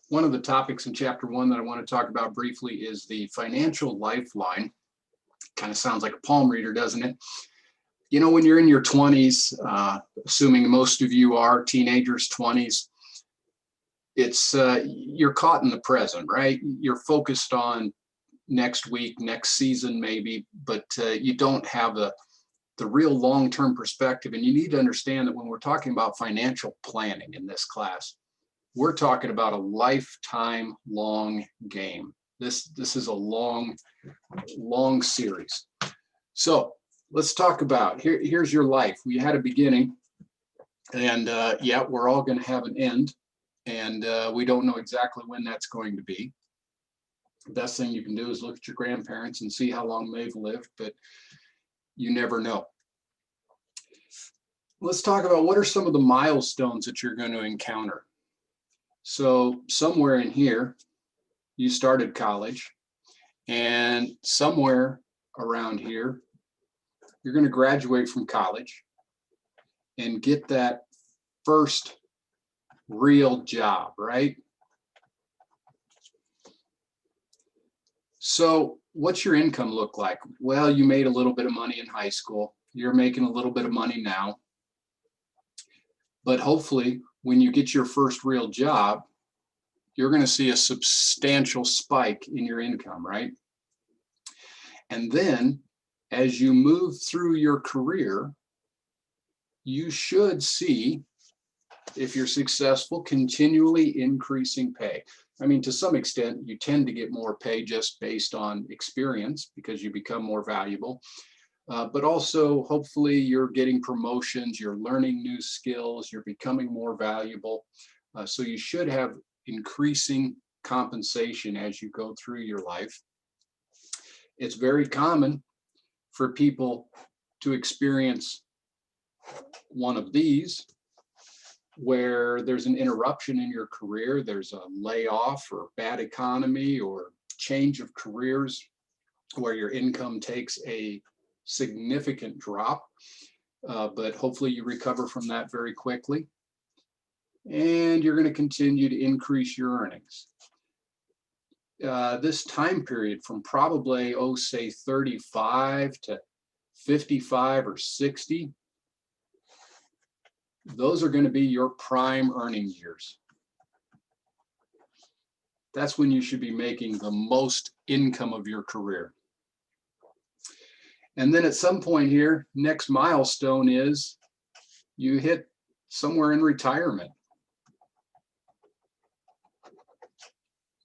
One of the topics in chapter 1 that I want to talk about briefly is the financial lifeline. Kind of sounds like a palm reader, doesn't it? You know, when you're in your 20s, assuming most of you are teenagers, 20s, it's you're caught in the present, right? You're focused on next week, next season, maybe, but you don't have the real long-term perspective. And you need to understand that when we're talking about financial planning in this class, we're talking about a lifetime long game. This is a long series. So let's talk about here's your life. We had a beginning, and yeah, we're all going to have an end, and we don't know exactly when that's going to be. The best thing you can do is look at your grandparents and see how long they've lived, but you never know. Let's talk about what are some of the milestones that you're going to encounter. So somewhere in here, you started college, and somewhere around here, you're going to graduate from college and get that first real job, right? So what's your income look like? Well, you made a little bit of money in high school. You're making a little bit of money now. But hopefully, when you get your first real job, you're going to see a substantial spike in your income, right? And then as you move through your career, you should see, if you're successful, continually increasing pay. I mean, to some extent, you tend to get more pay just based on experience because you become more valuable. But also, hopefully, you're getting promotions, you're learning new skills, you're becoming more valuable. So you should have increasing compensation as you go through your life. It's very common for people to experience one of these, where there's an interruption in your career, there's a layoff or bad economy or change of careers where your income takes a significant drop, but hopefully you recover from that very quickly. And you're going to continue to increase your earnings. This time period from probably, say 35 to 55 or 60, those are going to be your prime earning years. That's when you should be making the most income of your career. And then at some point here, next milestone is you hit somewhere in retirement.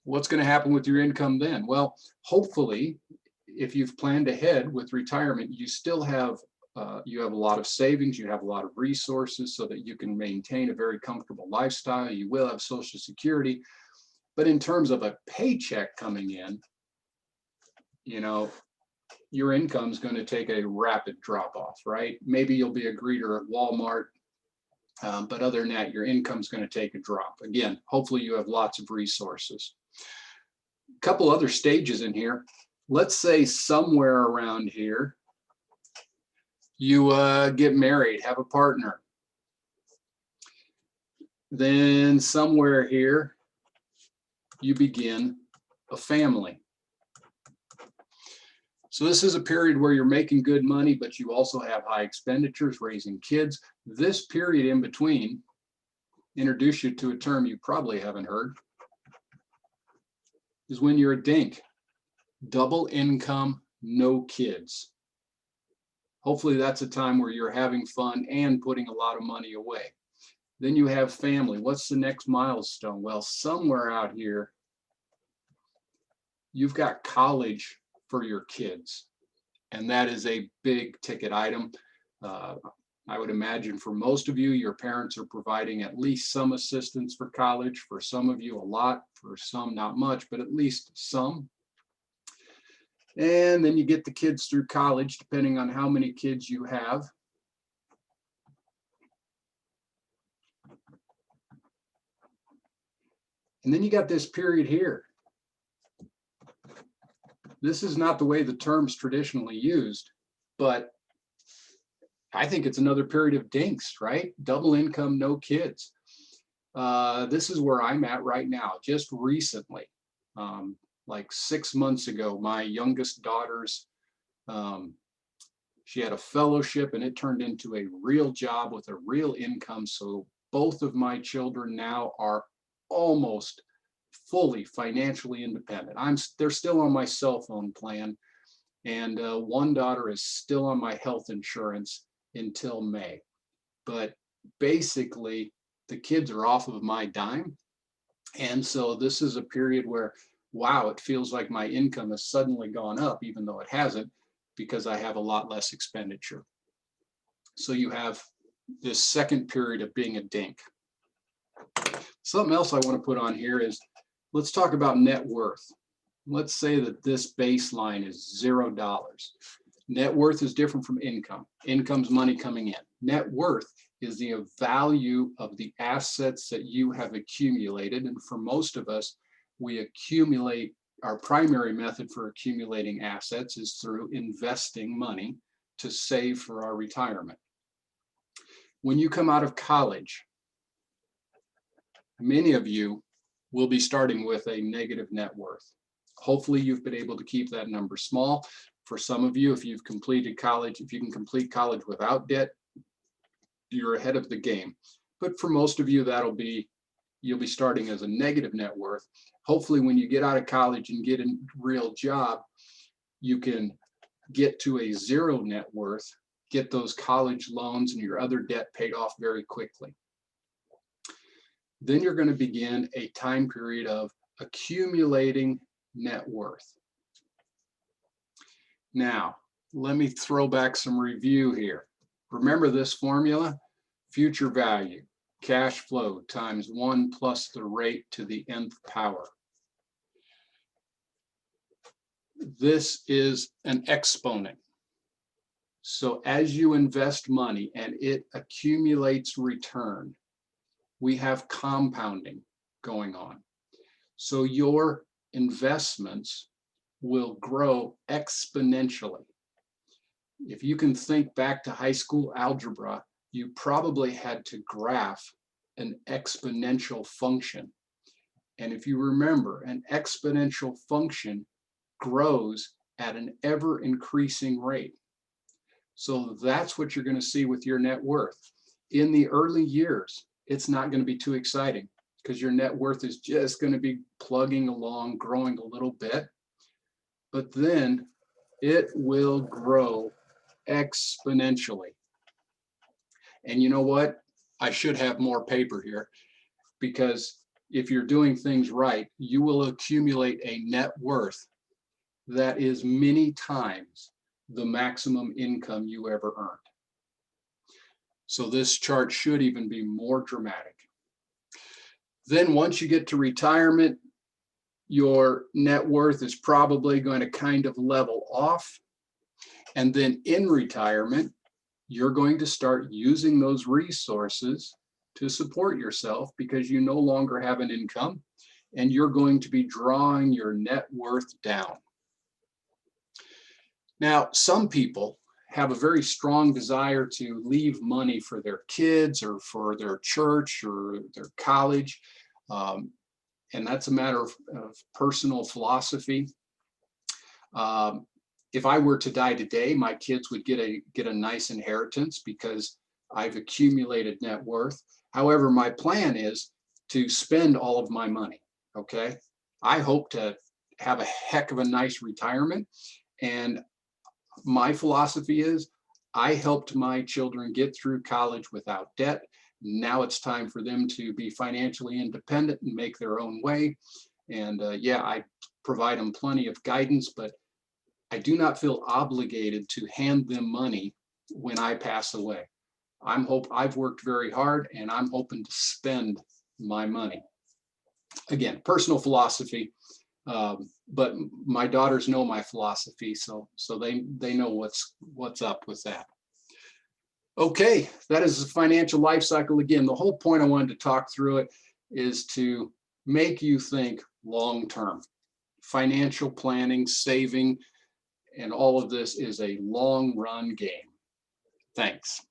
What's going to happen with your income then? Well, hopefully, if you've planned ahead with retirement, you still have you have a lot of savings, you have a lot of resources so that you can maintain a very comfortable lifestyle. You will have Social Security, but in terms of a paycheck coming in, you know, your income is going to take a rapid drop off, right? Maybe you'll be a greeter at Walmart, but other than that, your income is going to take a drop. Again, hopefully you have lots of resources. A couple other stages in here. Let's say somewhere around here, you get married, have a partner. Then somewhere here, you begin a family. So this is a period where you're making good money, but you also have high expenditures, raising kids. This period in between, introduce you to a term you probably haven't heard, is when you're a DINK, double income, no kids. Hopefully that's a time where you're having fun and putting a lot of money away. Then you have family. What's the next milestone? Well, somewhere out here, you've got college for your kids, and that is a big ticket item. I would imagine for most of you, your parents are providing at least some assistance for college. For some of you, a lot. For some, not much, but at least some. And then you get the kids through college, depending on how many kids you have. And then you got this period here. This is not the way the term's traditionally used, but I think it's another period of DINKs, right? Double income, no kids. This is where I'm at right now. Just recently, like 6 months ago, my youngest daughter's, um, she had a fellowship and it turned into a real job with a real income. So both of my children now are almost fully financially independent. They're still on my cell phone plan, and one daughter is still on my health insurance until May. But basically, the kids are off of my dime. And so this is a period where, wow, it feels like my income has suddenly gone up, even though it hasn't, because I have a lot less expenditure. So you have this second period of being a dink. Something else I want to put on here is, let's talk about net worth. Let's say that this baseline is $0. Net worth is different from income. Income's money coming in. Net worth is the value of the assets that you have accumulated. And for most of us, we accumulate, our primary method for accumulating assets is through investing money to save for our retirement. When you come out of college, many of you will be starting with a negative net worth. Hopefully you've been able to keep that number small. For some of you, if you've completed college, if you can complete college without debt, you're ahead of the game. But for most of you, you'll be starting as a negative net worth. Hopefully when you get out of college and get a real job, you can get to a zero net worth, get those college loans and your other debt paid off very quickly. Then you're going to begin a time period of accumulating net worth. Now, let me throw back some review here. Remember this formula? Future value, cash flow times 1 plus the rate to the nth power. This is an exponent. So as you invest money and it accumulates return, we have compounding going on. So your investments will grow exponentially. If you can think back to high school algebra, you probably had to graph an exponential function. And if you remember, an exponential function grows at an ever increasing rate. So that's what you're going to see with your net worth. In the early years, it's not going to be too exciting because your net worth is just going to be plugging along, growing a little bit. But then it will grow exponentially. And you know what? I should have more paper here, because if you're doing things right, you will accumulate a net worth that is many times the maximum income you ever earned. So this chart should even be more dramatic. Then once you get to retirement, your net worth is probably going to kind of level off. And then in retirement, you're going to start using those resources to support yourself because you no longer have an income, and you're going to be drawing your net worth down. Now, some people have a very strong desire to leave money for their kids or for their church or their college. And that's a matter of personal philosophy. If I were to die today, my kids would get a nice inheritance because I've accumulated net worth. However, my plan is to spend all of my money, okay? I hope to have a heck of a nice retirement. And my philosophy is I helped my children get through college without debt. Now it's time for them to be financially independent and make their own way. And yeah, I provide them plenty of guidance, but I do not feel obligated to hand them money when I pass away. I've worked very hard and I'm hoping to spend my money. Again, personal philosophy, but my daughters know my philosophy, so they know what's up with that. Okay, that is the financial life cycle. Again, the whole point I wanted to talk through it is to make you think long term. Financial planning, saving, and all of this is a long run game. Thanks.